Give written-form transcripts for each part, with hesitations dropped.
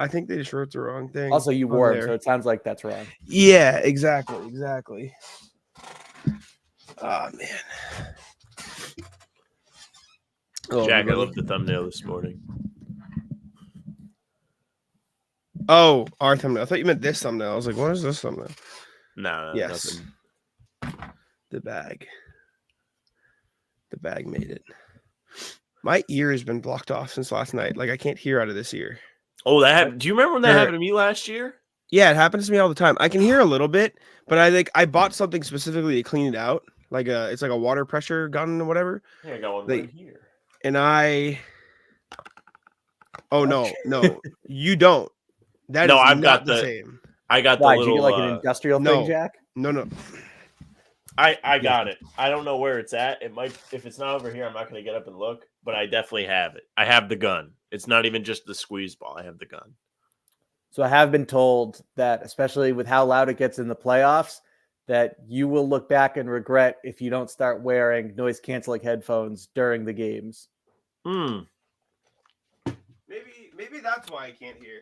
I think they just wrote the wrong thing. Also, you wore them, so it sounds like that's wrong. Yeah, exactly. Oh, man. Jack, I love the thumbnail this morning. Oh, our thumbnail. I thought you meant this thumbnail. I was like, what is this thumbnail? No, yes. Nothing. The bag made it. My ear has been blocked off since last night. Like, I can't hear out of this ear. Oh, that happened. Do you remember when that happened to me last year? Yeah, it happens to me all the time. I can hear a little bit, but I bought something specifically to clean it out. It's like a water pressure gun or whatever. Yeah, I got one right here. And oh no, you don't. I've got the same. I got the Why, little. Did you get like an industrial thing, Jack? No. I got it. I don't know where it's at. It might, if it's not over here, I'm not going to get up and look. But I definitely have it. I have the gun. It's not even just the squeeze ball. I have the gun. So I have been told that, especially with how loud it gets in the playoffs, that you will look back and regret if you don't start wearing noise canceling headphones during the games. Maybe that's why I can't hear.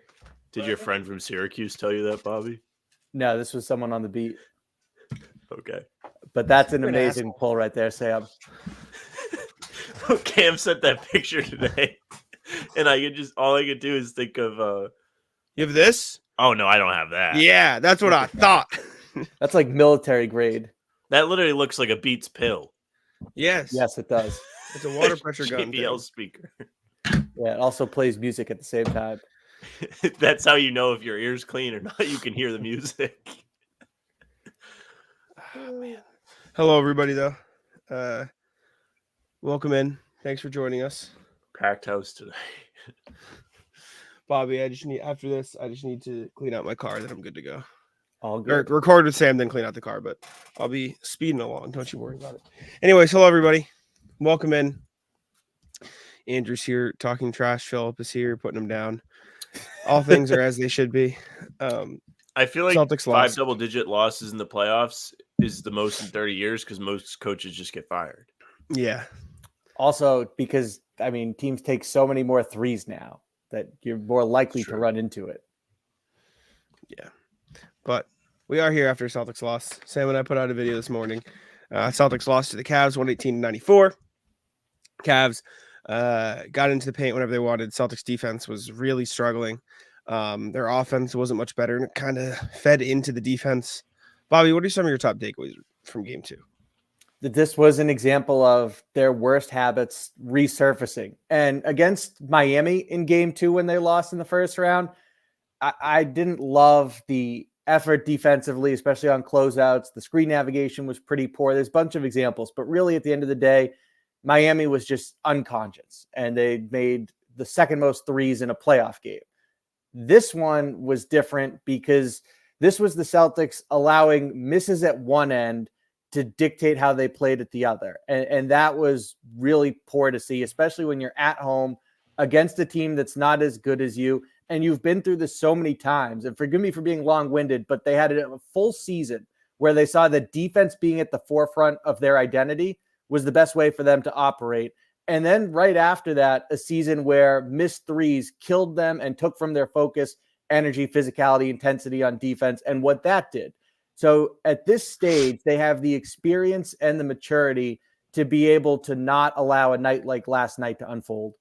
Did your friend from Syracuse tell you that, Bobby? No, this was someone on the beat. Okay. But that's an amazing pull right there, Sam. Cam sent that picture today, and all I could do is think of. You have this? Oh no, I don't have that. Yeah, that's what I thought. That's like military grade. That literally looks like a Beats pill. Yes, it does. It's a water pressure gun. JBL speaker. Yeah, it also plays music at the same time. That's how you know if your ear's clean or not. You can hear the music. Oh, man. Hello, everybody, though. Welcome in. Thanks for joining us. Packed house today. Bobby, I just need to clean out my car, then I'm good to go. All good. Record with Sam, then clean out the car, but I'll be speeding along. Don't you worry about it. Anyways, hello, everybody. Welcome in. Andrew's here talking trash. Philip is here putting them down. All things are as they should be. I feel like Celtics 5 double-digit losses in the playoffs is the most in 30 years because most coaches just get fired. Yeah. Also, because, teams take so many more threes now that you're more likely to run into it. Yeah. But we are here after a Celtics loss. Sam and I put out a video this morning. Celtics lost to the Cavs 118-94. Cavs got into the paint whenever they wanted. Celtics defense was really struggling. Their offense wasn't much better, and it kind of fed into the defense. Bobby, what are some of your top takeaways from game 2? That this was an example of their worst habits resurfacing. And against Miami in game 2 when they lost in the first round, I didn't love the effort defensively, especially on closeouts. The screen navigation was pretty poor. There's a bunch of examples, but really at the end of the day, Miami was just unconscious, and they made the second most threes in a playoff game. This one was different because this was the Celtics allowing misses at one end to dictate how they played at the other. And that was really poor to see, especially when you're at home against a team that's not as good as you. And you've been through this so many times. And forgive me for being long-winded, but they had a full season where they saw that defense being at the forefront of their identity was the best way for them to operate. And then right after that, a season where missed threes killed them and took from their focus, energy, physicality, intensity on defense, and what that did. So at this stage, they have the experience and the maturity to be able to not allow a night like last night to unfold.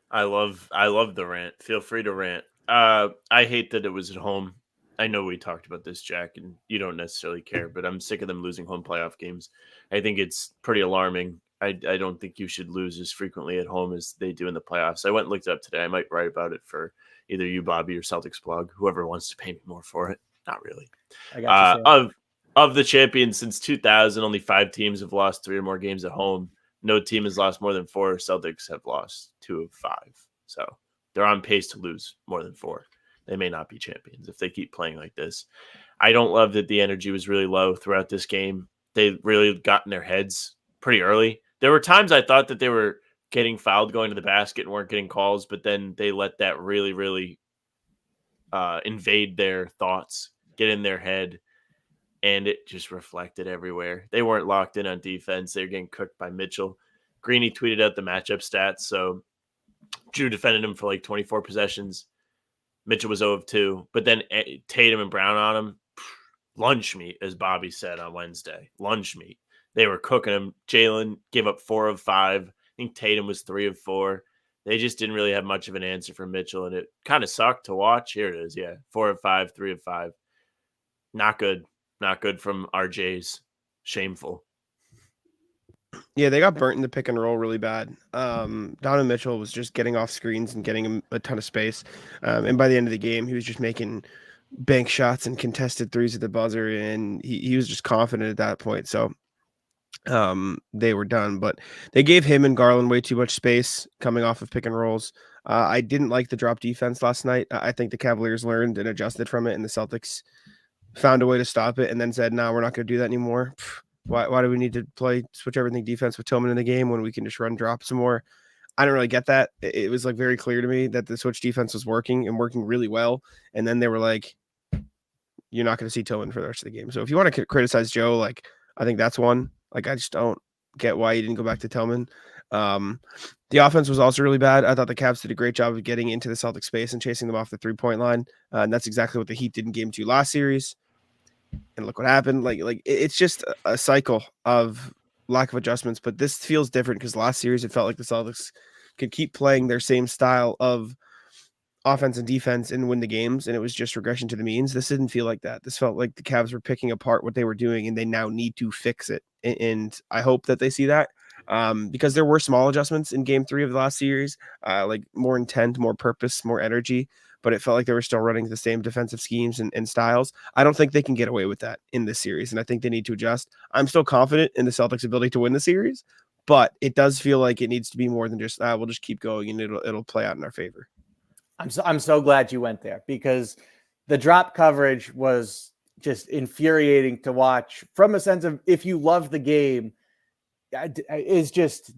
I love the rant. Feel free to rant. I hate that it was at home. I know we talked about this, Jack, and you don't necessarily care, but I'm sick of them losing home playoff games. I think it's pretty alarming. I don't think you should lose as frequently at home as they do in the playoffs. I went and looked it up today. I might write about it for either you, Bobby, or Celtics blog, whoever wants to pay me more for it. Not really. I got you, of the champions since 2000, only 5 teams have lost 3 or more games at home. No team has lost more than 4. Celtics have lost 2 of 5. So they're on pace to lose more than 4. They may not be champions if they keep playing like this. I don't love that the energy was really low throughout this game. They really got in their heads pretty early. There were times I thought that they were getting fouled going to the basket and weren't getting calls, but then they let that really, really invade their thoughts, get in their head, and it just reflected everywhere. They weren't locked in on defense. They were getting cooked by Mitchell. Greeny tweeted out the matchup stats. So Drew defended him for like 24 possessions. Mitchell was 0 of 2, but then Tatum and Brown on him. Lunch meat, as Bobby said on Wednesday. Lunch meat. They were cooking him. Jalen gave up 4 of 5. I think Tatum was 3 of 4. They just didn't really have much of an answer for Mitchell, and it kind of sucked to watch. Here it is, yeah. 4 of 5, 3 of 5. Not good. Not good from RJ's. Shameful. Yeah, they got burnt in the pick and roll really bad. Donovan Mitchell was just getting off screens and getting him a ton of space. And by the end of the game, he was just making bank shots and contested threes at the buzzer, and he was just confident at that point. So they were done, but they gave him and Garland way too much space coming off of pick and rolls. I didn't like the drop defense last night. I think the Cavaliers learned and adjusted from it, and the Celtics found a way to stop it and then said, no, we're not going to do that anymore. Why do we need to switch everything defense with Tillman in the game when we can just run drop some more? I don't really get that. It was like very clear to me that the switch defense was working and working really well. And then they were like, you're not going to see Tillman for the rest of the game. So if you want to criticize Joe, like, I think that's one. Like, I just don't get why you didn't go back to Tillman. The offense was also really bad. I thought the Cavs did a great job of getting into the Celtic space and chasing them off the 3-point line. And that's exactly what the Heat did in game 2 last series. And look what happened. Like it's just a cycle of lack of adjustments. But this feels different because last series it felt like the Celtics could keep playing their same style of offense and defense and win the games, and it was just regression to the means. This didn't feel like that. This felt like the Cavs were picking apart what they were doing, and they now need to fix it. And I hope that they see that because there were small adjustments in game 3 of the last series, like more intent, more purpose, more energy, but it felt like they were still running the same defensive schemes and styles. I don't think they can get away with that in this series, and I think they need to adjust. I'm still confident in the Celtics' ability to win the series, but it does feel like it needs to be more than just, we'll just keep going and it'll play out in our favor. I'm so glad you went there because the drop coverage was just infuriating to watch from a sense of if you love the game is just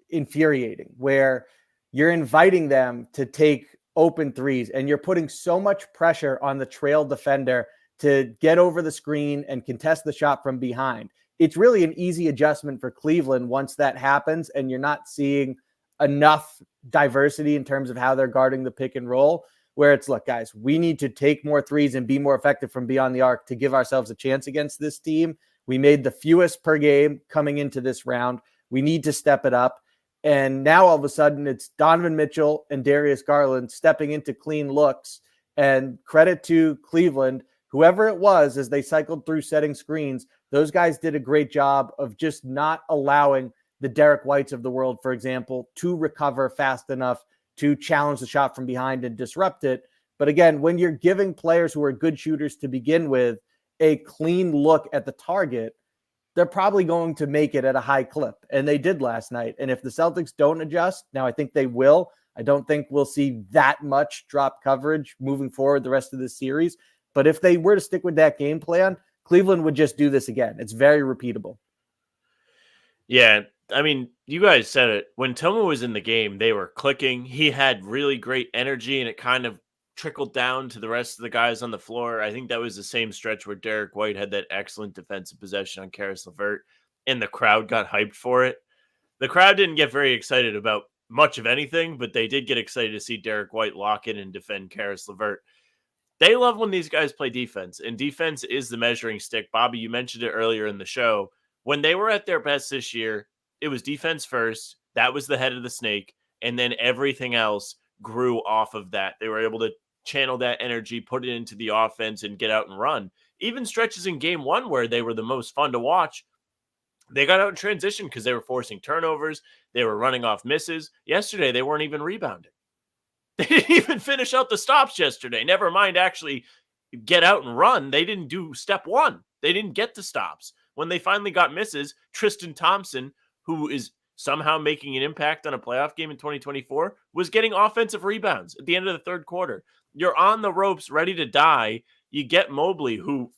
infuriating where you're inviting them to take open threes and you're putting so much pressure on the trail defender to get over the screen and contest the shot from behind. It's really an easy adjustment for Cleveland once that happens and you're not seeing enough diversity in terms of how they're guarding the pick and roll, where it's, look, guys, we need to take more threes and be more effective from beyond the arc to give ourselves a chance against this team. We made the fewest per game coming into this round. We need to step it up. And now all of a sudden it's Donovan Mitchell and Darius Garland stepping into clean looks, and credit to Cleveland, whoever it was, as they cycled through setting screens, those guys did a great job of just not allowing the Derek Whites of the world, for example, to recover fast enough to challenge the shot from behind and disrupt it. But again, when you're giving players who are good shooters to begin with a clean look at the target, they're probably going to make it at a high clip. And they did last night. And if the Celtics don't adjust, now I think they will. I don't think we'll see that much drop coverage moving forward the rest of the series. But if they were to stick with that game plan, Cleveland would just do this again. It's very repeatable. Yeah, I mean, you guys said it. When Tillman was in the game, they were clicking. He had really great energy, and it kind of trickled down to the rest of the guys on the floor. I think that was the same stretch where Derek White had that excellent defensive possession on Karis LeVert, and the crowd got hyped for it. The crowd didn't get very excited about much of anything, but they did get excited to see Derek White lock in and defend Karis LeVert. They love when these guys play defense, and defense is the measuring stick. Bobby, you mentioned it earlier in the show. When they were at their best this year, it was defense first. That was the head of the snake. And then everything else grew off of that. They were able to channel that energy, put it into the offense, and get out and run. Even stretches in game 1 where they were the most fun to watch, they got out in transition because they were forcing turnovers. They were running off misses. Yesterday, they weren't even rebounding. They didn't even finish out the stops yesterday. Never mind actually get out and run. They didn't do step 1. They didn't get the stops. When they finally got misses, Tristan Thompson, who is somehow making an impact on a playoff game in 2024, was getting offensive rebounds at the end of the third quarter. You're on the ropes, ready to die. You get Mobley, who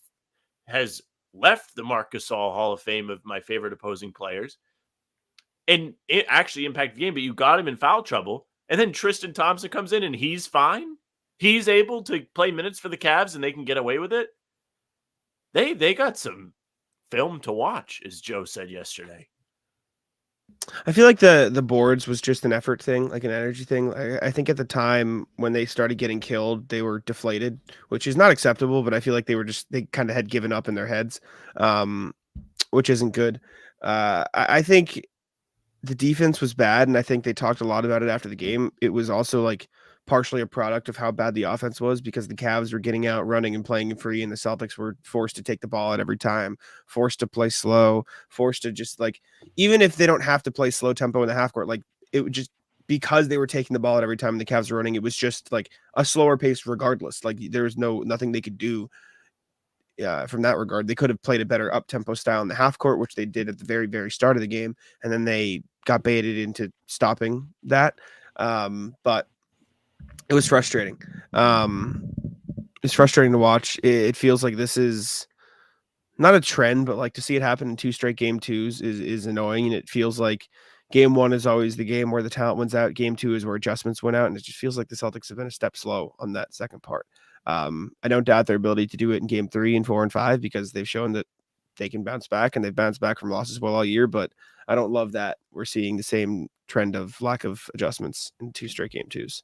has left the Marc Gasol Hall of Fame of my favorite opposing players, and it actually impacted the game, but you got him in foul trouble. And then Tristan Thompson comes in and he's fine. He's able to play minutes for the Cavs and they can get away with it. They got some film to watch, as Joe said yesterday. I feel like the boards was just an effort thing, like an energy thing. I think at the time when they started getting killed, they were deflated, which is not acceptable. But I feel like they kind of had given up in their heads, um, which isn't good. I think the defense was bad, and I think they talked a lot about it after the game. It was also like partially a product of how bad the offense was because the Cavs were getting out running and playing free, and the Celtics were forced to take the ball out every time, forced to play slow, forced to just like even if they don't have to play slow tempo in the half court, like it would just because they were taking the ball out every time the Cavs were running, it was just like a slower pace regardless. Like there was nothing they could do from that regard. They could have played a better up tempo style in the half court, which they did at the very, very start of the game. And then they got baited into stopping that. But it was frustrating. It's frustrating to watch. It feels like this is not a trend, but like to see it happen in 2 straight game 2s is annoying. And it feels like game 1 is always the game where the talent wins out. Game 2 is where adjustments went out. And it just feels like the Celtics have been a step slow on that second part. I don't doubt their ability to do it in game 3 and 4 and 5 because they've shown that they can bounce back and they've bounced back from losses well all year. But I don't love that we're seeing the same trend of lack of adjustments in 2 straight game 2s.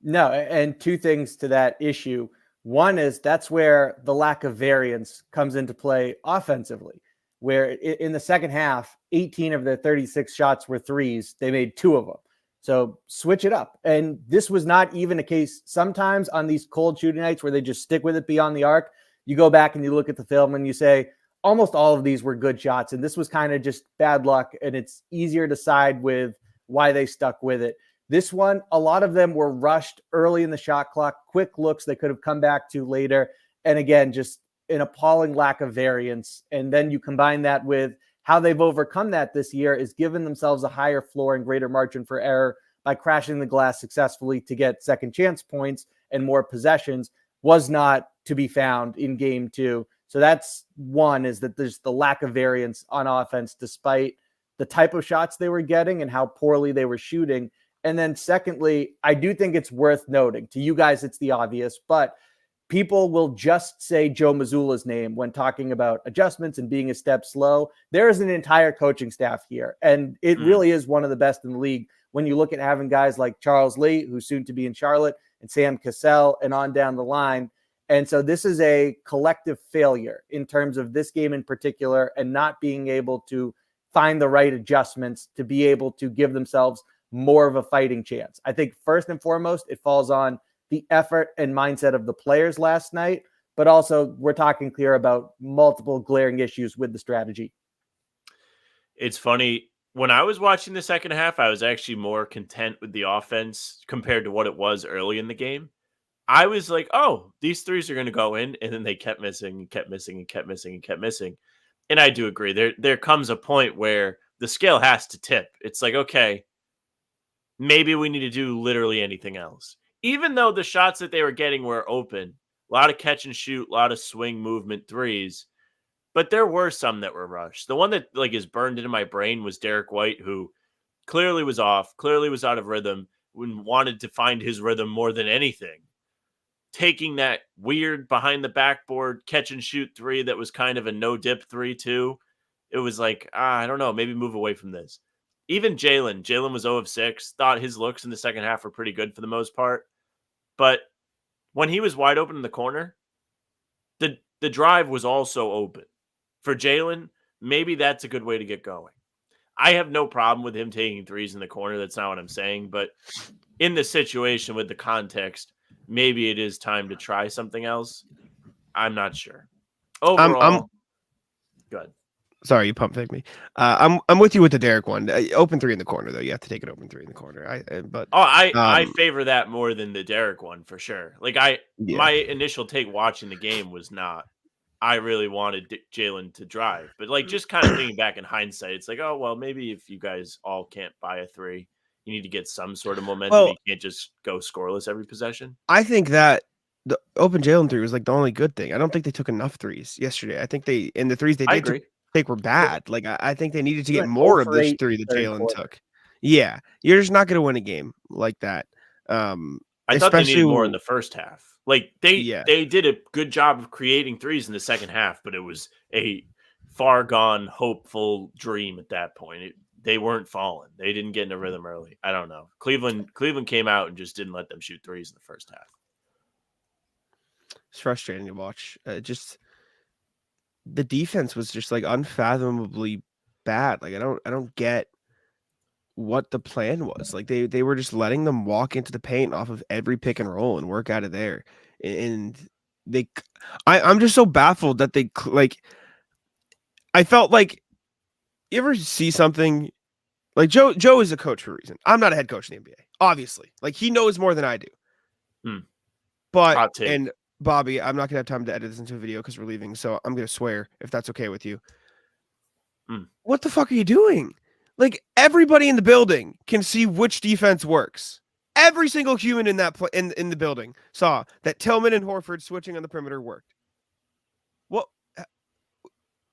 No, and 2 things to that issue. One is that's where the lack of variance comes into play offensively, where in the second half, 18 of their 36 shots were threes. They made 2 of them. So switch it up. And this was not even a case sometimes on these cold shooting nights where they just stick with it beyond the arc. You go back and you look at the film and you say, almost all of these were good shots. And this was kind of just bad luck. And it's easier to side with why they stuck with it. This one, a lot of them were rushed early in the shot clock, quick looks they could have come back to later. And again, just an appalling lack of variance. And then you combine that with how they've overcome that this year is given themselves a higher floor and greater margin for error by crashing the glass successfully to get second chance points and more possessions was not to be found in game 2. So that's one, is that there's the lack of variance on offense, despite the type of shots they were getting and how poorly they were shooting. And then secondly, I do think it's worth noting to you guys, it's the obvious, but people will just say Joe Mazzulla's name when talking about adjustments and being a step slow. There is an entire coaching staff here, and it really is one of the best in the league when you look at having guys like Charles Lee, who's soon to be in Charlotte, and Sam Cassell, and on down the line. And so this is a collective failure in terms of this game in particular and not being able to find the right adjustments to be able to give themselves more of a fighting chance. I think first and foremost, it falls on the effort and mindset of the players last night, but also we're talking clear about multiple glaring issues with the strategy. It's funny. When I was watching the second half, I was actually more content with the offense compared to what it was early in the game. I was like, oh, these threes are going to go in. And then they kept missing and kept missing and kept missing and kept missing. And I do agree. There comes a point where the scale has to tip. It's like, okay, maybe we need to do literally anything else. Even though the shots that they were getting were open, a lot of catch and shoot, a lot of swing movement threes, but there were some that were rushed. The one that like is burned into my brain was Derek White, who clearly was off, clearly was out of rhythm, and wanted to find his rhythm more than anything. Taking that weird behind the backboard catch and shoot 3 that was kind of a no dip 3 too. It was like, I don't know, maybe move away from this. Even Jalen was 0 of 6, thought his looks in the second half were pretty good for the most part. But when he was wide open in the corner, the drive was also open. For Jalen, maybe that's a good way to get going. I have no problem with him taking threes in the corner. That's not what I'm saying. But in the situation with the context, maybe it is time to try something else. I'm not sure. Overall, good. Sorry, you pump fake me. I'm with you with the Derek one. Open 3 in the corner though. You have to take it open 3 in the corner. I favor that more than the Derek one for sure. Like my initial take watching the game was not. I really wanted Jalen to drive, but like just kind of thinking back in hindsight, it's like, oh well, maybe if you guys all can't buy a 3, you need to get some sort of momentum. Well, you can't just go scoreless every possession. I think that the open Jalen 3 was like the only good thing. I don't think they took enough threes yesterday. I think the threes they did take were bad. Like I think they needed to get more of this 3 that Jalen took. Yeah, you're just not going to win a game like that. I thought they needed more in the first half. Like they did a good job of creating threes in the second half, but it was a far gone hopeful dream at that point. they weren't falling. They didn't get in a rhythm early. I don't know. Cleveland came out and just didn't let them shoot threes in the first half. It's frustrating to watch. The defense was just like unfathomably bad. Like I don't get what the plan was. Like they were just letting them walk into the paint off of every pick and roll and work out of there. And I'm just so baffled that like I felt like, you ever see something like Joe is a coach for a reason. I'm not a head coach in the NBA, obviously. Like he knows more than I do. But Hot take. And Bobby, I'm not gonna have time to edit this into a video because we're leaving, so I'm gonna swear if that's okay with you. What the fuck are you doing? Like everybody in the building can see which defense works. Every single human in that in the building saw that Tillman and Horford switching on the perimeter worked. What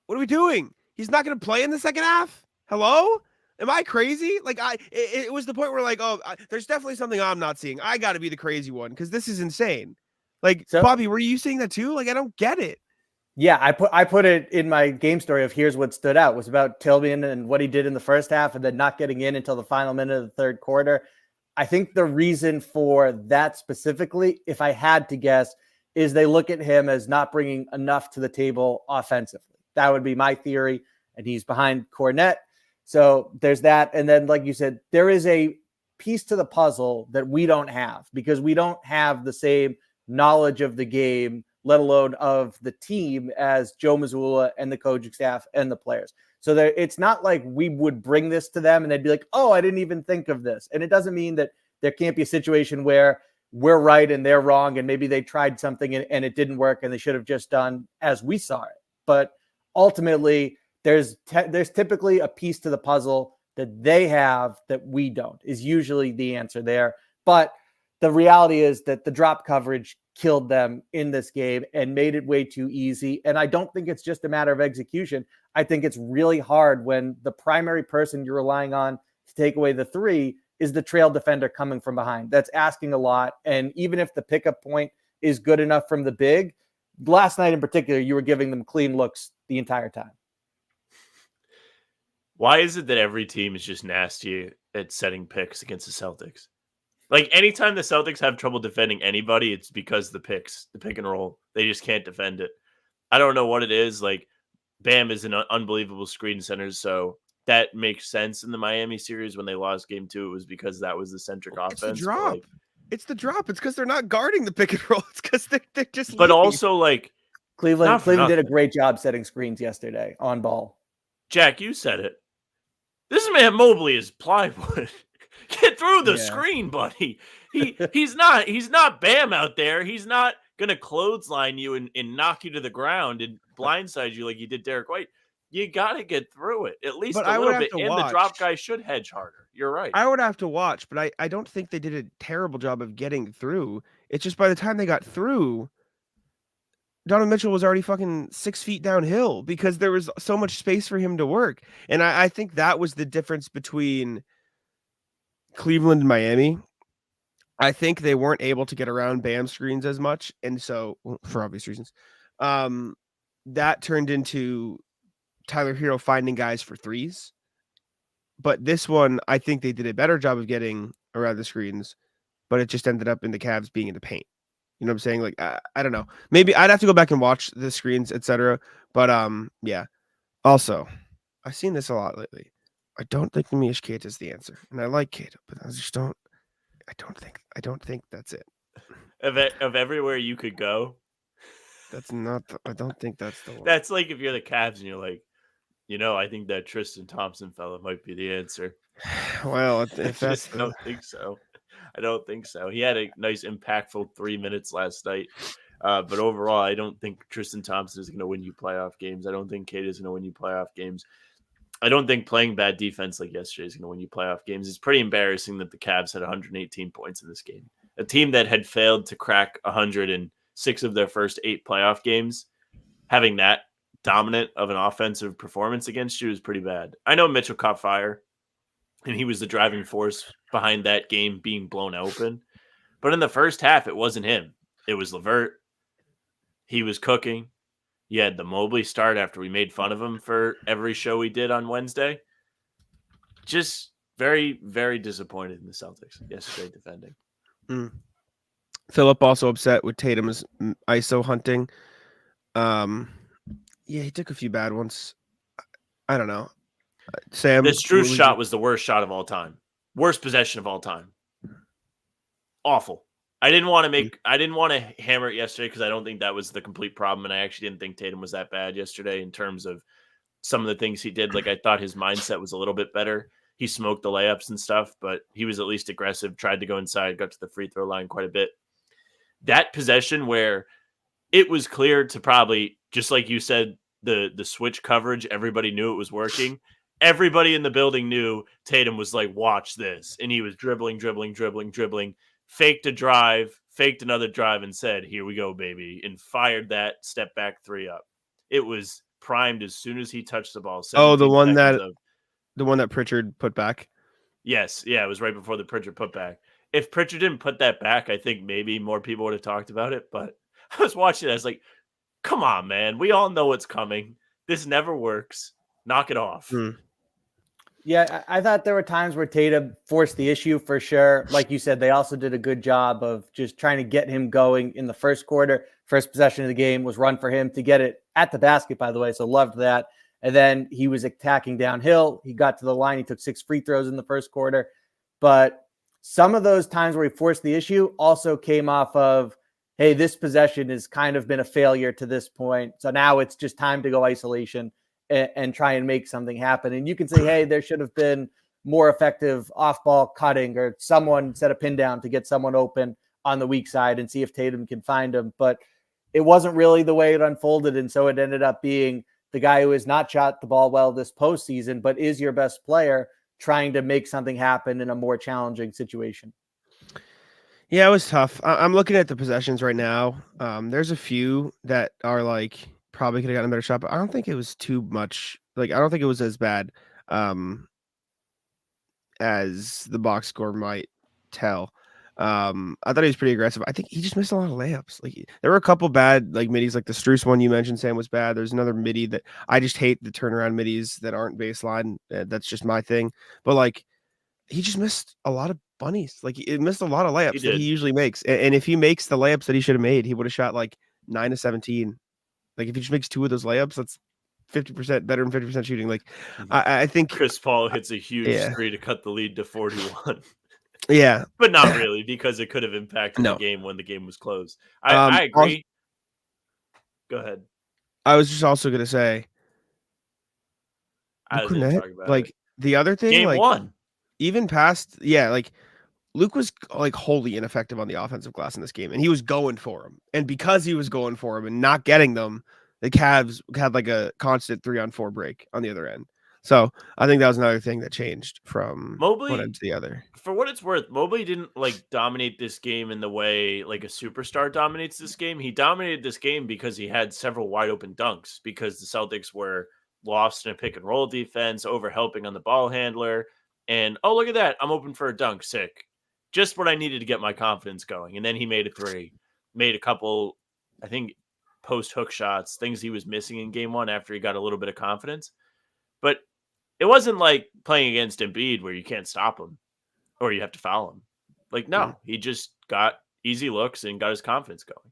are we doing? He's not going to play in the second half? Hello? Am I crazy? Like it was the point where like, there's definitely something I'm not seeing. I got to be the crazy one because this is insane. Like, so, Bobby, were you seeing that too? Like, I don't get it. Yeah, I put it in my game story of here's what stood out. It was about Tillman and what he did in the first half and then not getting in until the final minute of the third quarter. I think the reason for that specifically, if I had to guess, is they look at him as not bringing enough to the table offensively. That would be my theory. And he's behind Cornette. So there's that. And then, like you said, there is a piece to the puzzle that we don't have because we don't have the same knowledge of the game, let alone of the team, as Joe Mazzulla and the coaching staff and the players. So it's not like we would bring this to them and they'd be like, oh, I didn't even think of this. And it doesn't mean that there can't be a situation where we're right and they're wrong and maybe they tried something and it didn't work and they should have just done as we saw it. But ultimately, there's typically a piece to the puzzle that they have that we don't, is usually the answer there. But the reality is that the drop coverage killed them in this game and made it way too easy. And I don't think it's just a matter of execution. I think it's really hard when the primary person you're relying on to take away the three is the trail defender coming from behind. That's asking a lot. And even if the pickup point is good enough from the big, last night in particular, you were giving them clean looks the entire time. Why is it that every team is just nasty at setting picks against the Celtics? Like anytime the Celtics have trouble defending anybody, it's because the pick and roll. They just can't defend it. I don't know what it is. Like Bam is an unbelievable screen center, so that makes sense in the Miami series when they lost game 2. It was because that was the centric offense. It's the drop. It's the drop. It's because they're not guarding the pick and roll. It's because they're just. But also, like Cleveland did a great job setting screens yesterday on ball. Jack, you said it. This man Mobley is plywood. Get through the screen, buddy. He's not Bam out there. He's not gonna clothesline you and knock you to the ground and blindside you like he did Derek White. You gotta get through it at least a little bit. And the drop guy should hedge harder. You're right. I would have to watch, but I don't think they did a terrible job of getting through. It's just by the time they got through, Donovan Mitchell was already fucking 6 feet downhill because there was so much space for him to work. And I think that was the difference between Cleveland and Miami. I think they weren't able to get around Bam screens as much. And so, for obvious reasons, that turned into Tyler Hero finding guys for threes. But this one, I think they did a better job of getting around the screens, but it just ended up in the Cavs being in the paint. You know what I'm saying? Like, I don't know. Maybe I'd have to go back and watch the screens, etc. But yeah. Also, I've seen this a lot lately. I don't think Nemish Keita is the answer, and I like Keita, but I just don't. I don't think that's it. Of everywhere you could go, that's not. I don't think that's the one. That's like if you're the Cavs and you're like, I think that Tristan Thompson fella might be the answer. Well, if that's, I don't think so. I don't think so. He had a nice, impactful 3 minutes last night. But overall, I don't think Tristan Thompson is going to win you playoff games. I don't think Keita is going to win you playoff games. I don't think playing bad defense like yesterday is going to win you playoff games. It's pretty embarrassing that the Cavs had 118 points in this game. A team that had failed to crack 106 of their first 8 playoff games, having that dominant of an offensive performance against you is pretty bad. I know Mitchell caught fire, and he was the driving force behind that game being blown open. But in the first half, it wasn't him. It was LeVert. He was cooking. You had the Mobley start after we made fun of him for every show we did on Wednesday. just very, very disappointed in the Celtics yesterday defending. Philip also upset with Tatum's ISO hunting. Yeah, he took a few bad ones. I don't know. Sam, The Strus shot was the worst shot of all time. Worst possession of all time. Awful. I didn't want to hammer it yesterday because I don't think that was the complete problem. And I actually didn't think Tatum was that bad yesterday in terms of some of the things he did. Like, I thought his mindset was a little bit better. He smoked the layups and stuff, but he was at least aggressive, tried to go inside, got to the free throw line quite a bit. That possession where it was clear to probably, just like you said, the switch coverage, everybody knew it was working. Everybody in the building knew Tatum was like, watch this. And he was dribbling, faked a drive, faked another drive, and said, here we go, baby, and fired that step back 3 up. It was primed as soon as he touched the ball. Oh, the one that Pritchard put back? Yes. Yeah, it was right before the Pritchard put back. If Pritchard didn't put that back, I think maybe more people would have talked about it. But I was watching it. I was like, come on, man. We all know what's coming. This never works. Knock it off. Yeah, I thought there were times where Tatum forced the issue for sure. Like you said, they also did a good job of just trying to get him going in the first quarter. First possession of the game was run for him to get it at the basket, by the way. So loved that. And then he was attacking downhill. He got to the line. He took 6 free throws in the first quarter. But some of those times where he forced the issue also came off of, hey, this possession has kind of been a failure to this point. So now it's just time to go isolation and try and make something happen. And you can say, hey, there should have been more effective off-ball cutting, or someone set a pin down to get someone open on the weak side and see if Tatum can find him. But it wasn't really the way it unfolded. And so it ended up being the guy who has not shot the ball well this postseason, but is your best player, trying to make something happen in a more challenging situation. Yeah, it was tough. I'm looking at the possessions right now. There's a few that are like, probably could have gotten a better shot, but I don't think it was too much. Like, I don't think it was as bad as the box score might tell. I thought he was pretty aggressive. I think he just missed a lot of layups. Like, there were a couple bad like middies, like the Strus one you mentioned, Sam, was bad. There's another midi that I just hate, the turnaround middies that aren't baseline. That's just my thing. But like, he just missed a lot of bunnies. Like, he missed a lot of layups that he usually makes. And if he makes the layups that he should have made, he would have shot like 9 of 17. Like, if he just makes 2 of those layups, that's 50% better than 50% shooting. Like, I think Chris Paul hits a huge 3 to cut the lead to 41. Yeah, but not really, because it could have impacted the game when the game was closed. I agree. Also, go ahead. I was just also gonna say, like, the other thing, game like, 1, even past, like, Luke was like wholly ineffective on the offensive glass in this game, and he was going for him. And because he was going for him and not getting them, the Cavs had like a constant 3-on-4 break on the other end. So I think that was another thing that changed from one end to the other. For what it's worth, Mobley didn't like dominate this game in the way like a superstar dominates this game. He dominated this game because he had several wide open dunks, because the Celtics were lost in a pick and roll defense, over helping on the ball handler. And, oh, look at that, I'm open for a dunk. Sick. Just what I needed to get my confidence going. And then he made a 3, made a couple, I think, post hook shots, things he was missing in game 1 after he got a little bit of confidence. But it wasn't like playing against Embiid where you can't stop him or you have to foul him. Like, no, he just got easy looks and got his confidence going.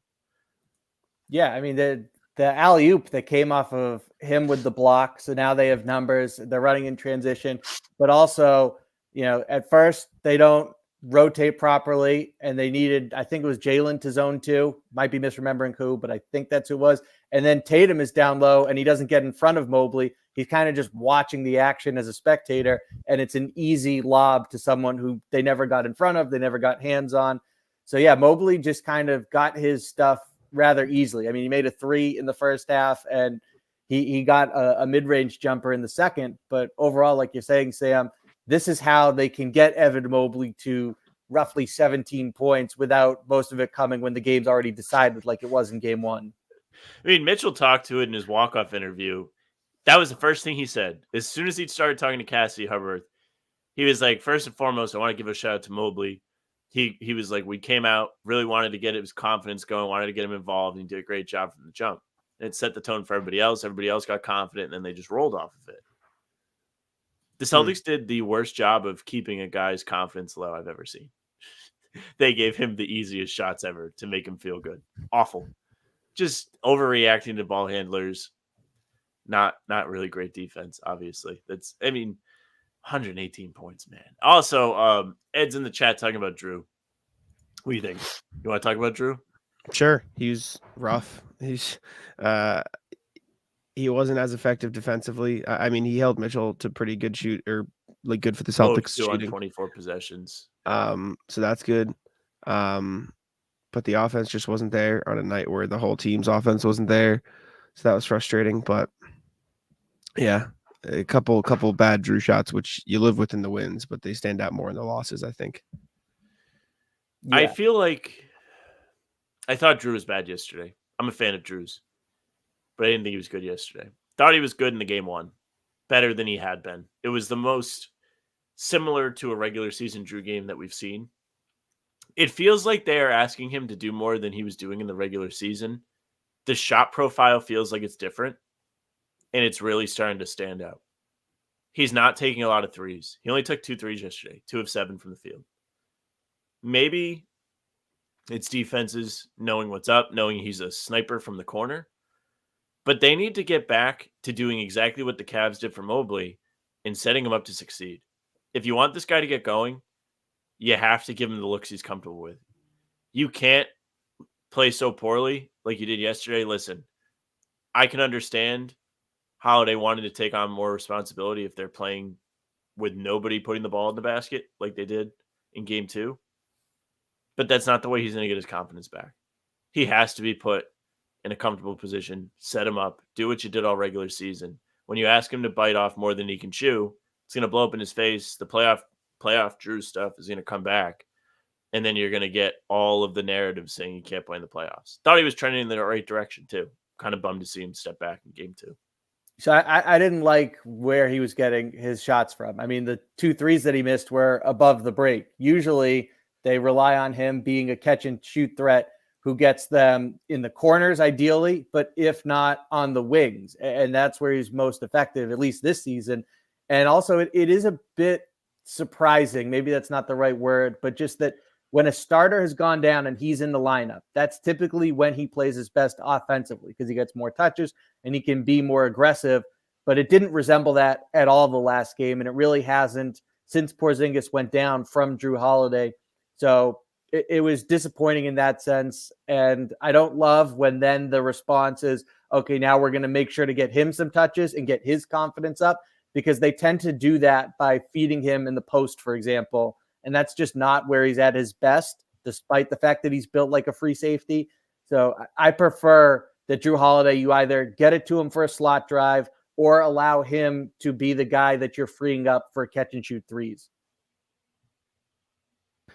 Yeah, I mean, the alley-oop that came off of him with the block, so now they have numbers. They're running in transition. But also, at first they don't rotate properly, and they needed, I think it was Jalen to zone 2. Might be misremembering who, but I think that's who it was. And then Tatum is down low, and he doesn't get in front of Mobley. He's kind of just watching the action as a spectator, and it's an easy lob to someone who they never got in front of, they never got hands on. So, yeah, Mobley just kind of got his stuff rather easily. I mean, he made a 3 in the first half, and he got a mid-range jumper in the second. But overall, like you're saying, Sam, this is how they can get Evan Mobley to roughly 17 points without most of it coming when the game's already decided, like it was in game 1. I mean, Mitchell talked to it in his walk-off interview. That was the first thing he said. As soon as he started talking to Cassidy Hubbard, he was like, first and foremost, I want to give a shout out to Mobley. He was like, we came out, really wanted to get his confidence going, wanted to get him involved, and he did a great job from the jump. And it set the tone for everybody else. Everybody else got confident, and then they just rolled off of it. The Celtics did the worst job of keeping a guy's confidence low I've ever seen. They gave him the easiest shots ever to make him feel good. Awful. Just overreacting to ball handlers. Not really great defense, obviously. 118 points, man. Also, Ed's in the chat talking about Drew. What do you think? You want to talk about Drew? Sure. He was rough. He wasn't as effective defensively. I mean, he held Mitchell to pretty good shoot, or like good for the Celtics Both shooting. 24 possessions. So that's good. But the offense just wasn't there on a night where the whole team's offense wasn't there. So that was frustrating. But yeah, a couple bad Drew shots, which you live with in the wins, but they stand out more in the losses, I think. Yeah. I feel like I thought Drew was bad yesterday. I'm a fan of Drew's, but I didn't think he was good yesterday. Thought he was good in the game one, better than he had been. It was the most similar to a regular season Drew game that we've seen. It feels like they are asking him to do more than he was doing in the regular season. The shot profile feels like it's different, and it's really starting to stand out. He's not taking a lot of threes. He only took 2 threes yesterday, 2 of 7 from the field. Maybe it's defenses knowing what's up, knowing he's a sniper from the corner. But they need to get back to doing exactly what the Cavs did for Mobley and setting him up to succeed. If you want this guy to get going, you have to give him the looks he's comfortable with. You can't play so poorly like you did yesterday. Listen, I can understand Holiday wanted to take on more responsibility if they're playing with nobody putting the ball in the basket like they did in game 2. But that's not the way he's going to get his confidence back. He has to be put in a comfortable position, set him up, do what you did all regular season. When you ask him to bite off more than he can chew, it's going to blow up in his face. The playoff Drew stuff is going to come back. And then you're going to get all of the narrative saying he can't play in the playoffs. Thought he was trending in the right direction too. Kind of bummed to see him step back in game 2. So I didn't like where he was getting his shots from. I mean, the 2 threes that he missed were above the break. Usually they rely on him being a catch and shoot threat who gets them in the corners ideally, but if not on the wings. And that's where he's most effective, at least this season. And also it is a bit surprising. Maybe that's not the right word, but just that when a starter has gone down and he's in the lineup, that's typically when he plays his best offensively because he gets more touches and he can be more aggressive. But it didn't resemble that at all the last game, and it really hasn't since Porzingis went down from Drew Holiday. So it was disappointing in that sense. And I don't love when then the response is, okay, now we're going to make sure to get him some touches and get his confidence up, because they tend to do that by feeding him in the post, for example. And that's just not where he's at his best, despite the fact that he's built like a free safety. So I prefer that Drew Holiday, you either get it to him for a slot drive or allow him to be the guy that you're freeing up for catch and shoot threes.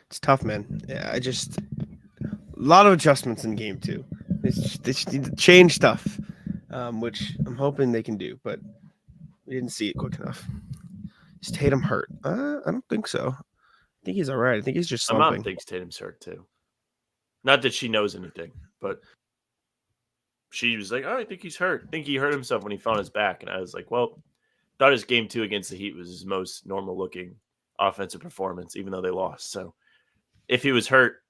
It's tough, man. Yeah, a lot of adjustments in game 2. They just need to change stuff, which I'm hoping they can do, but we didn't see it quick enough. Is Tatum hurt? I don't think so. I think he's all right. I think he's just slumping. My mom thinks Tatum's hurt too. Not that she knows anything, but she was like, "Oh, I think he's hurt. I think he hurt himself when he fell on his back." And I was like, "Well, thought his game 2 against the Heat was his most normal-looking offensive performance, even though they lost. So if he was hurt,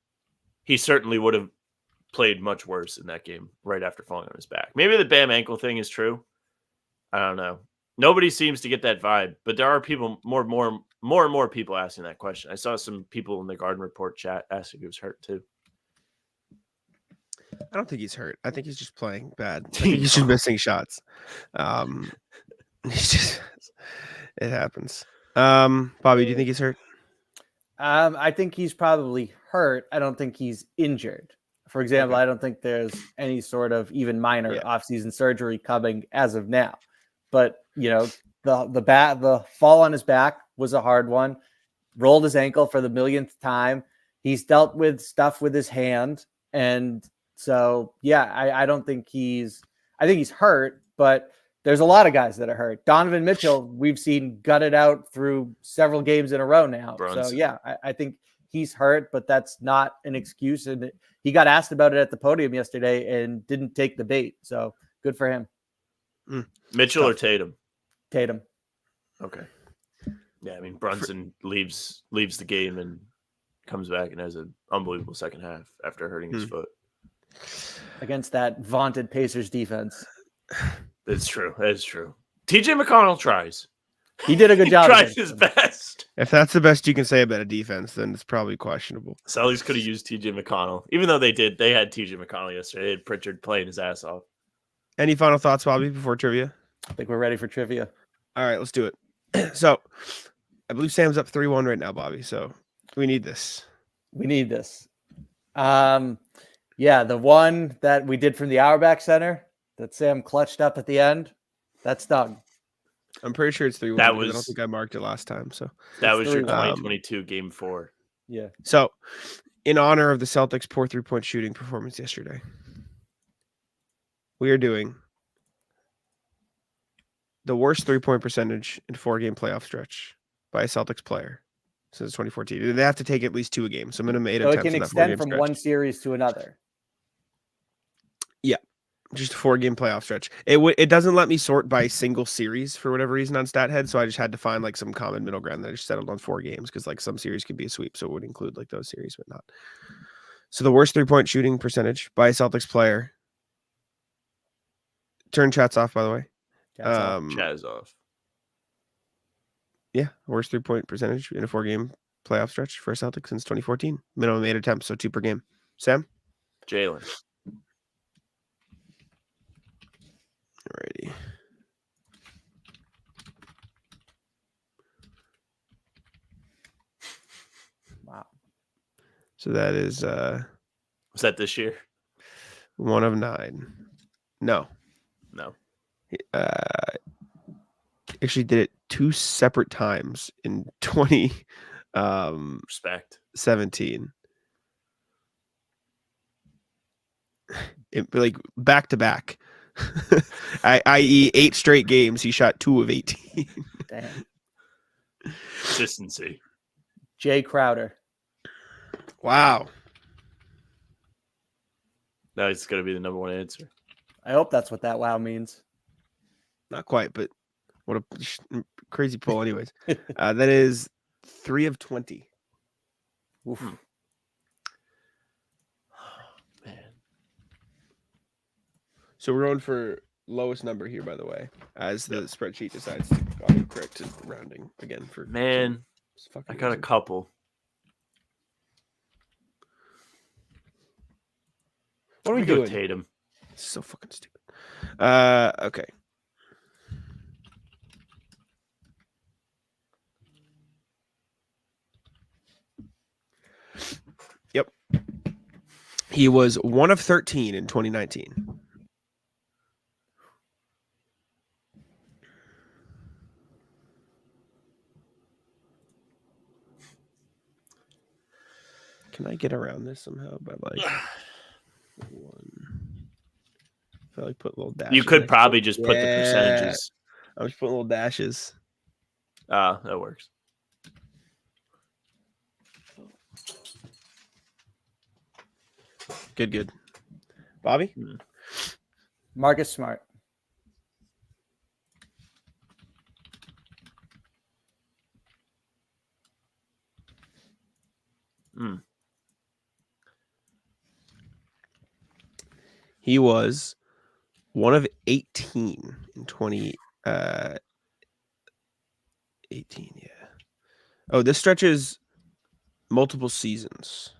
he certainly would have played much worse in that game right after falling on his back. Maybe the Bam ankle thing is true. I don't know. Nobody seems to get that vibe, but there are people, more and more people asking that question. I saw some people in the Garden Report chat asking if he was hurt too. I don't think he's hurt. I think he's just playing bad. I think he's just missing shots. It happens. Bobby, do you think he's hurt? I think he's probably hurt. I don't think he's injured. For example, I don't think there's any sort of even minor offseason surgery coming as of now. But, you know, the fall on his back was a hard one. Rolled his ankle for the millionth time. He's dealt with stuff with his hand. And so, yeah, I don't think I think he's hurt, but there's a lot of guys that are hurt. Donovan Mitchell, we've seen gutted out through several games in a row now. Brunson. So, yeah, I think he's hurt, but that's not an excuse. And he got asked about it at the podium yesterday and didn't take the bait. So good for him. Mitchell or Tatum? Tatum. Okay. Yeah, I mean Brunson leaves the game and comes back and has an unbelievable second half after hurting his foot. Against that vaunted Pacers defense. That's true. That is true. TJ McConnell tries. He did a good job. Tries his best. If that's the best you can say about a defense, then it's probably questionable. Celtics could have used TJ McConnell, even though they did. They had TJ McConnell yesterday. They had Pritchard playing his ass off. Any final thoughts, Bobby, before trivia? I think we're ready for trivia. All right, let's do it. So, I believe Sam's up 3-1 right now, Bobby. So, we need this. We need this. Yeah, the one that we did from the Auerbach Center that Sam clutched up at the end, that's done. I'm pretty sure it's 3-1. That I don't was- think I marked it last time. So, That It's was your 3-1. 2022 Game 4. Yeah. So, in honor of the Celtics' poor 3-point shooting performance yesterday, we are doing the worst 3-point percentage in 4-game playoff stretch by a Celtics player since 2014. They have to take at least 2 a game, so minimum 8 So it attempts can in that extend 4-game from stretch. one series to another. Just a 4-game playoff stretch. It doesn't let me sort by single series for whatever reason on StatHead, so I just had to find like some common middle ground that I just settled on 4 games because like some series could be a sweep, so it would include like those series, but not. So the worst 3-point shooting percentage by a Celtics player. Turn chats off, by the way. That's all. Chaz off. Yeah, worst 3-point percentage in a 4-game playoff stretch for a Celtics since 2014. Minimum 8 attempts, so 2 per game. Sam? Jalen. Alrighty. Wow. So that is Was that this year? 1 of 9. No. No. Actually did it 2 separate times in 2017. Respect. It, like back to back. i.e. 8 straight games he shot 2 of 18. Damn. Consistency. Jay Crowder. Wow. Now it's going to be the number one answer. I hope that's what that wow means. Not quite, but what a crazy pull anyways. That is 3 of 20. Oof. Man. So we're going for lowest number here, by the way, as the spreadsheet decides to auto-correct rounding again for Man, I got a couple. What are we Go doing? Tatum. So fucking stupid. Okay. Yep. He was 1 of 13 in 2019. Can I get around this somehow by like 1? If I like put little dashes. You could next to probably it. just put the percentages. I'm just putting little dashes. That works. Good. Bobby? Marcus Smart. He was 1 of 18 in 2018. Yeah. Oh, this stretches multiple seasons.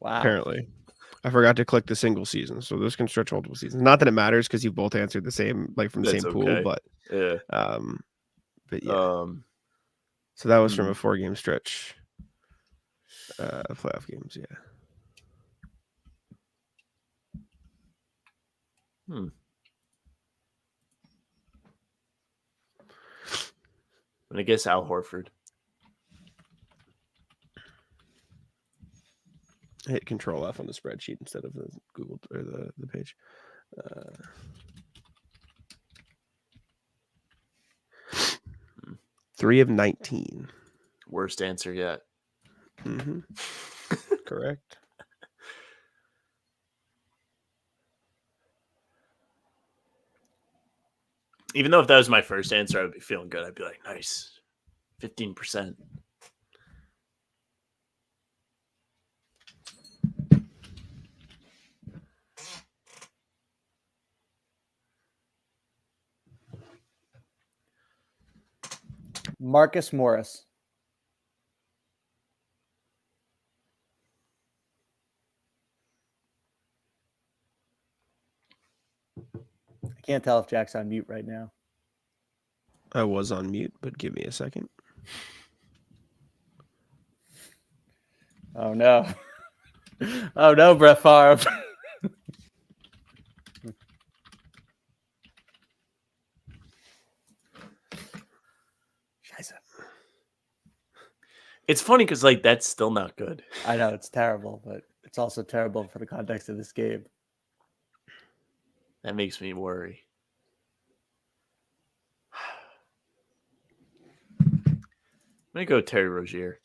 Wow. Apparently, I forgot to click the single season, so this can stretch multiple seasons. Not that it matters because you both answered the same, like from the That's same pool, okay. but Yeah. yeah. So that was from a 4-game stretch. Playoff games, yeah. I'm gonna guess Al Horford. I hit Control F on the spreadsheet instead of the Google or the page. 3 of 19. Worst answer yet. Mm-hmm. Correct. Even though if that was my first answer, I'd be feeling good. I'd be like, nice. 15%. Marcus Morris. I can't tell if Jack's on mute right now. I was on mute, but give me a second. Oh no. Oh no, Brett Favre. Scheiße. It's funny because like that's still not good. I know it's terrible, but it's also terrible for the context of this game. That makes me worry. I'm gonna go Terry Rozier.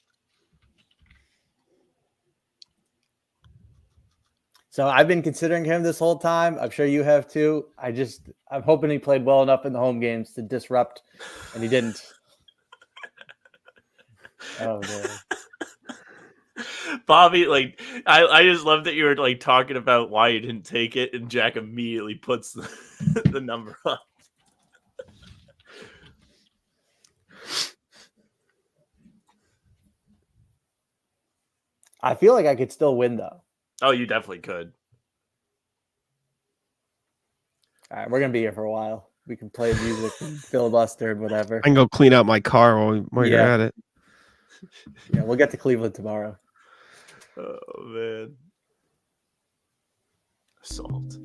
So I've been considering him this whole time. I'm sure you have too. I'm hoping he played well enough in the home games to disrupt, and he didn't. Oh man. Bobby, like I just love that you were like talking about why you didn't take it, and Jack immediately puts the number up. I feel like I could still win though. Oh, you definitely could. All right, we're gonna be here for a while. We can play music and filibuster and whatever. I can go clean out my car while you're Yeah. at it. Yeah, we'll get to Cleveland tomorrow. Oh man. Assault.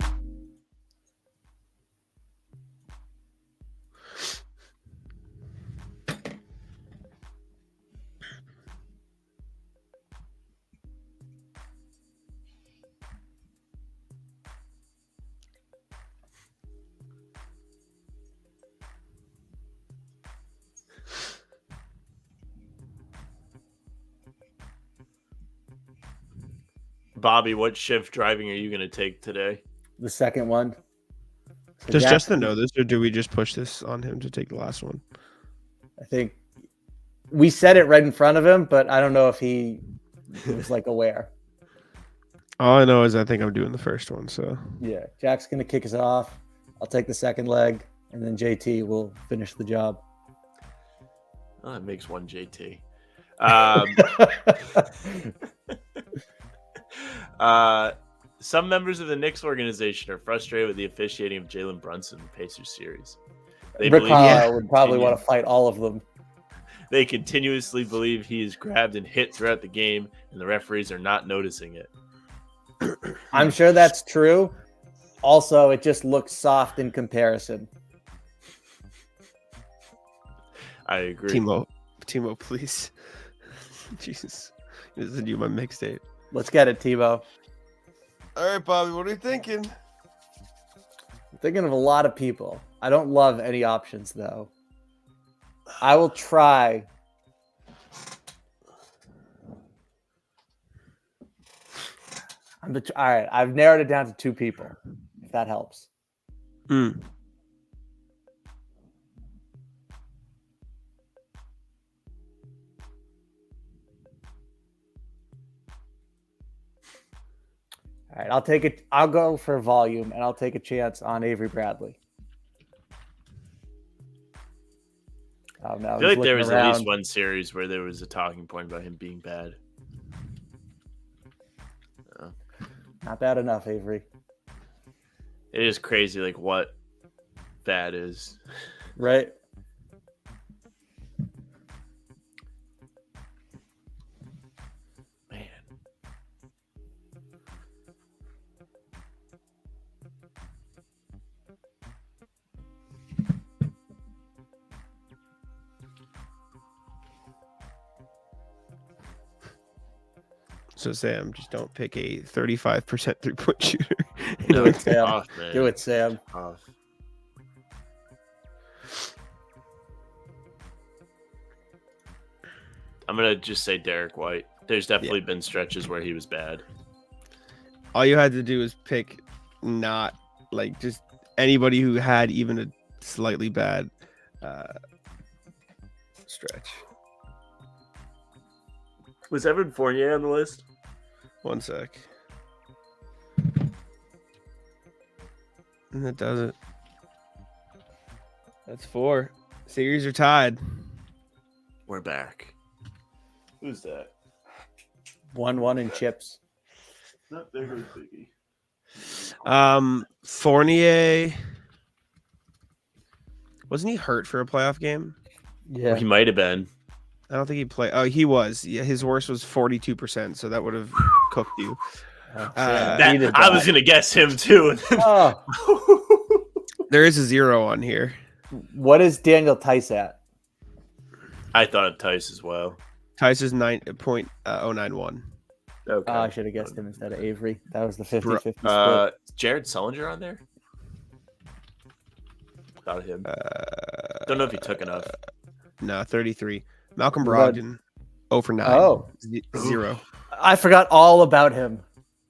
Bobby, what shift driving are you going to take today? The second one. So Does Jack- Justin know this, or do we just push this on him to take the last one? I think we said it right in front of him, but I don't know if he was like aware. All I know is I think I'm doing the first one. So Yeah, Jack's gonna kick us off. I'll take the second leg, and then JT will finish the job. Oh, that makes one JT. Some members of the Knicks organization are frustrated with the officiating of Jalen Brunson in the Pacers series. They Rick believe Carlisle would probably want to fight all of them. They continuously believe he is grabbed and hit throughout the game, and the referees are not noticing it. I'm sure that's true. Also, it just looks soft in comparison. I agree. Timo, please. Jesus, this is you my mixtape. Let's get it, Tebow. All right, Bobby, what are you thinking? I'm thinking of a lot of people. I don't love any options, though. I will try. All right, I've narrowed it down to two people, if that helps. All right, I'll take it. I'll go for volume, and I'll take a chance on Avery Bradley. Oh no! I feel like there was at least one series where there was a talking point about him being bad. Not bad enough, Avery. It is crazy, like what bad is. Right. Man. So Sam, just don't pick a 35% 3-point shooter. No, it, it's Sam. off, man. Do it, Sam. Off. I'm gonna just say Derek White. There's definitely been stretches where he was bad. All you had to do is pick not like just anybody who had even a slightly bad stretch. Was Evan Fournier on the list? One sec. And that does it. That's 4. Series are tied. We're back. Who's that? 1-1 in chips. Not bigger biggie. Fournier. Wasn't he hurt for a playoff game? Yeah. He might have been. I don't think he played. Oh, he was. Yeah, his worst was 42%, so that would have cooked you. I was gonna guess him too. Oh, There is a 0 on here. what is Daniel Tice at? I thought Tice as well. Tice is 9.091. Okay. Oh, I should have guessed him instead of Avery. That was the 50-50 split. Jared Sullinger on there? About him. Don't know if he took enough. No, 33. Malcolm What about- Brogdon, 0 for 9. Oh. 0. I forgot all about him.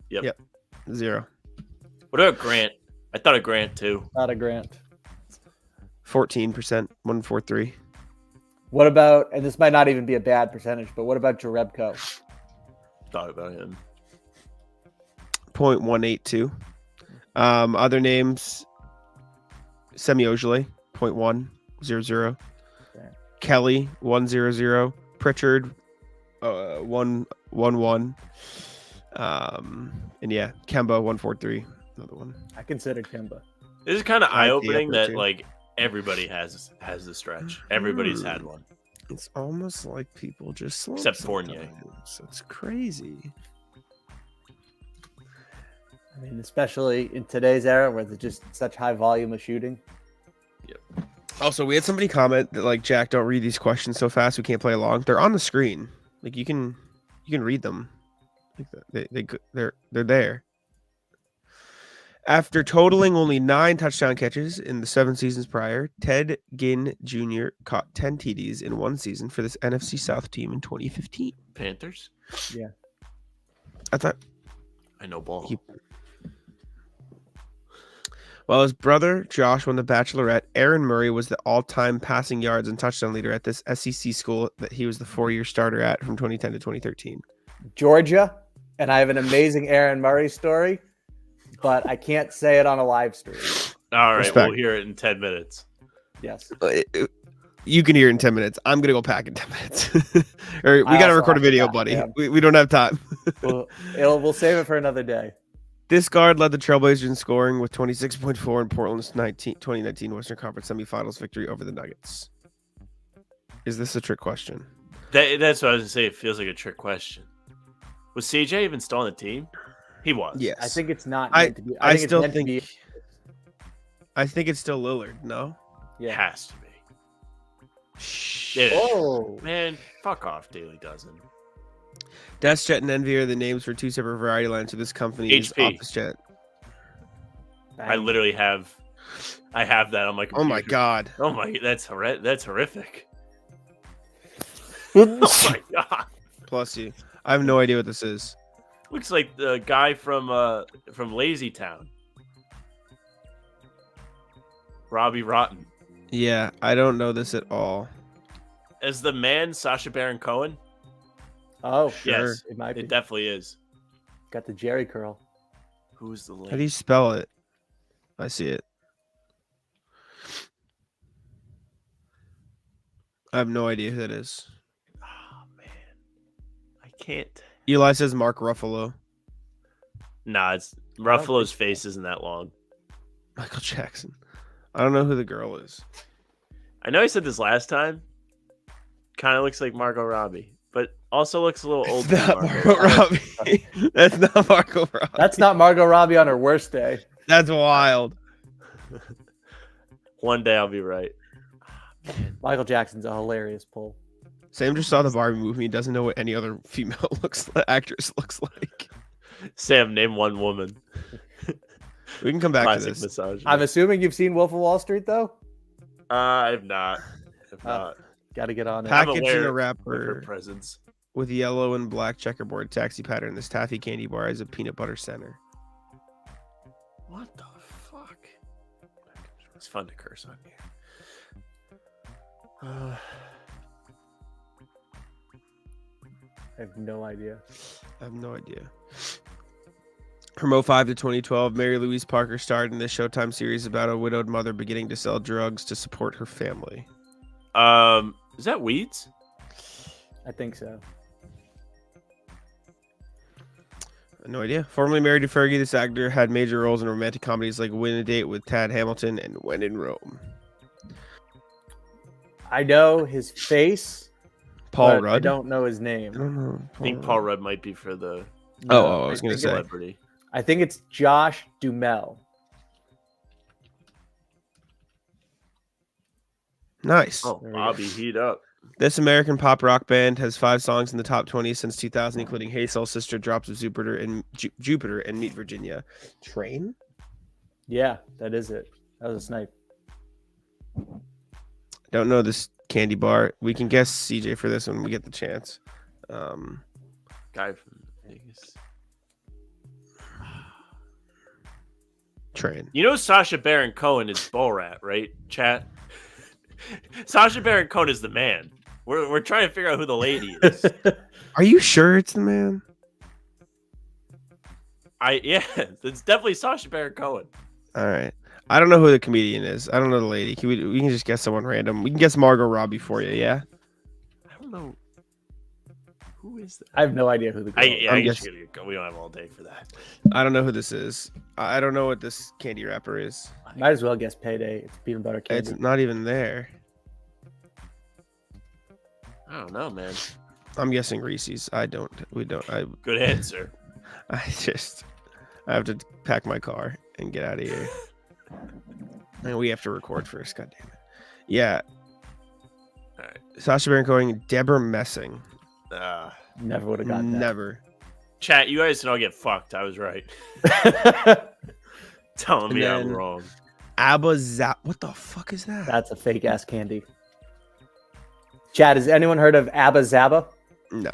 Yep. 0. What about Grant? I thought of Grant too. Not a Grant. 14%, 143. What about, and this might not even be a bad percentage, but what about Jarebko? Thought about him. 0.182. Other names: Semi Ojeleye, 0.100. Okay. Kelly, 100. Pritchard, 111. And yeah, Kemba, 143. Another one. I considered Kemba. This is kind of I see eye-opening that that too. like everybody has the stretch. Everybody's had one. It's almost like people just slump Except Fournier. sometimes. It's crazy. I mean, especially in today's era where there's just such high volume of shooting. Also, we had somebody comment that like, Jack, don't read these questions so fast. We can't play along. They're on the screen. Like you can read them. Like they're there. After totaling only 9 touchdown catches in the 7 seasons prior, Ted Ginn Jr. caught 10 TDs in one season for this NFC South team in 2015. Panthers? Yeah. I thought, I know ball. while his brother Josh won the Bachelorette, Aaron Murray was the all-time passing yards and touchdown leader at this SEC school that he was the 4-year starter at from 2010 to 2013. Georgia, and I have an amazing Aaron Murray story, but I can't say it on a live stream. All right, Respect. we'll hear it in 10 minutes. Yes. You can hear it in 10 minutes. I'm going to go pack in 10 minutes. Or we I got to also record a have to video, pack, buddy. yeah. We don't have time. We'll save it for another day. This guard led the Trailblazers in scoring with 26.4 in Portland's 2019 Western Conference semifinals victory over the Nuggets. Is this a trick question? That's what I was going to say. It feels like a trick question. Was CJ even still on the team? He was. Yes. I think it's not I meant to be. I think it's still meant to think be- I think it's still Lillard. No. It Yeah. has to be. Shh. It is. Oh. Man, fuck off, Daily Dozen. DeskJet and Envy are the names for 2 separate variety lines for this company's HP. office jet. I literally have that on my computer. Oh my god. Oh my, that's horrific. Oh my god. Plus you. I have no idea what this is. Looks like the guy from Lazy Town. Robbie Rotten. Yeah, I don't know this at all. As the man Sacha Baron Cohen? Oh, Sure. Yes, it might be. it definitely is. Got the Jerry curl. Who's the link? How do you spell it? I see it. I have no idea who that is. Oh man. I can't. Eli says Mark Ruffalo. Nah, it's don't Ruffalo's face isn't that long. Michael Jackson. I don't know who the girl is. I know I said this last time. Kind of looks like Margot Robbie, but also looks a little old. It's for not Margot Margot Robbie. Robbie. That's not Margot Robbie. That's not Margot Robbie on her worst day. That's wild. One day I'll be right. Michael Jackson's a hilarious pull. Sam just saw the Barbie movie and doesn't know what any other female actress looks like. Sam, name one woman. We can come back to Classic this. misogyny. I'm assuming you've seen Wolf of Wall Street, though? I've not. I've not. Got to get on it. I'm Packaged in aware a of her wrapper presence. with yellow and black checkerboard taxi pattern. This taffy candy bar has a peanut butter center. What the fuck? It's fun to curse on here. I have no idea. I have no idea. From 05 to 2012, Mary Louise Parker starred in the Showtime series about a widowed mother beginning to sell drugs to support her family. Is that Weeds? I think so. No idea. Formerly married to Fergie, this actor had major roles in romantic comedies like Win a Date with Tad Hamilton and When in Rome. I know his face. Paul but Rudd? I don't know his I name. don't know. I think Paul Rudd might be for the I was going to say. celebrity. I think it's Josh Duhamel. Nice. Oh, There we go. Bobby, heat up. This American pop rock band has 5 songs in the top 20 since 2000, including Hey Soul Sister, Drops of Jupiter, and Jupiter, and Meet Virginia. Train? Yeah, that is it. That was a snipe. Don't know this candy bar. We can guess CJ for this when we get the chance. Guy from Vegas. Train. You know Sacha Baron Cohen is Borat, right? Chat. Sacha Baron Cohen is the man. We're trying to figure out who the lady is. Are you sure it's the man? It's definitely Sacha Baron Cohen. All right. I don't know who the comedian is. I don't know the lady. We can just guess someone random. We can guess Margot Robbie for you, yeah? I don't know. Who is that? I have no idea who the girl is. I I'm guess guessing- we don't have all day for that. I don't know who this is. I don't know what this candy wrapper is. Might as well guess Payday. It's peanut butter candy. It's not even there. I don't know, man. I'm guessing Reese's. I Good answer. I have to pack my car and get out of here. And we have to record first, god damn it. Yeah. All right. Sacha Baron Cohen, Deborah Messing. Never would have got that. Never. Chat, you guys can all get fucked. I was right. Telling And me I'm then- wrong. Abba Zap. What the fuck is that? That's a fake ass candy. Chad, has anyone heard of Abba Zaba? No.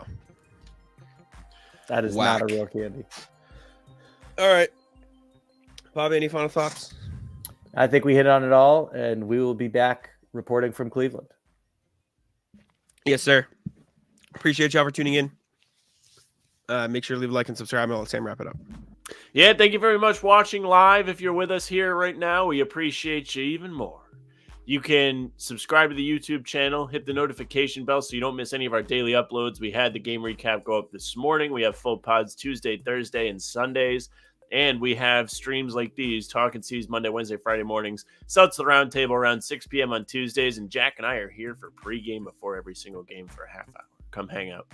That is Whack. not a real candy. All right. Bobby, any final thoughts? I think we hit on it all, and we will be back reporting from Cleveland. Yes, sir. Appreciate y'all for tuning in. Make sure to leave a like and subscribe, and I'll let Sam wrap it up. Yeah, thank you very much for watching live. If you're with us here right now, we appreciate you even more. You can subscribe to the YouTube channel, hit the notification bell so you don't miss any of our daily uploads. We had the game recap go up this morning. We have full pods Tuesday, Thursday, and Sundays. And we have streams like these, Talkin' C's Monday, Wednesday, Friday mornings. Celtics the Roundtable around 6 p.m. on Tuesdays. And Jack and I are here for pregame before every single game for a half hour. Come hang out.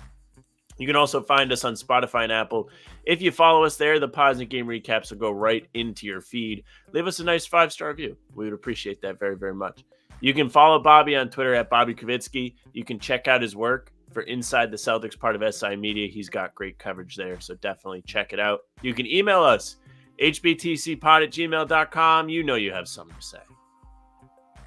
You can also find us on Spotify and Apple. If you follow us there, the pods and game recaps will go right into your feed. Leave us a nice 5-star review. We would appreciate that very, very much. You can follow Bobby on Twitter at Bobby Kravitsky. You can check out his work for Inside the Celtics, part of SI Media. He's got great coverage there, so definitely check it out. You can email us, hbtcpod@gmail.com. You know you have something to say.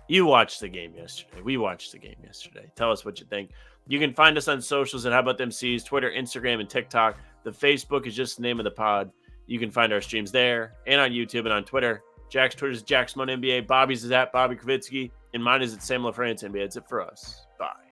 You watched the game yesterday. We watched the game yesterday. Tell us what you think. You can find us on socials at How About Them C's, Twitter, Instagram, and TikTok. The Facebook is just the name of the pod. You can find our streams there and on YouTube and on Twitter. Jack's Twitter is JackSmone NBA. Bobby's is at Bobby Kravitsky. And mine is at Sam LaFrance NBA. That's it for us. Bye.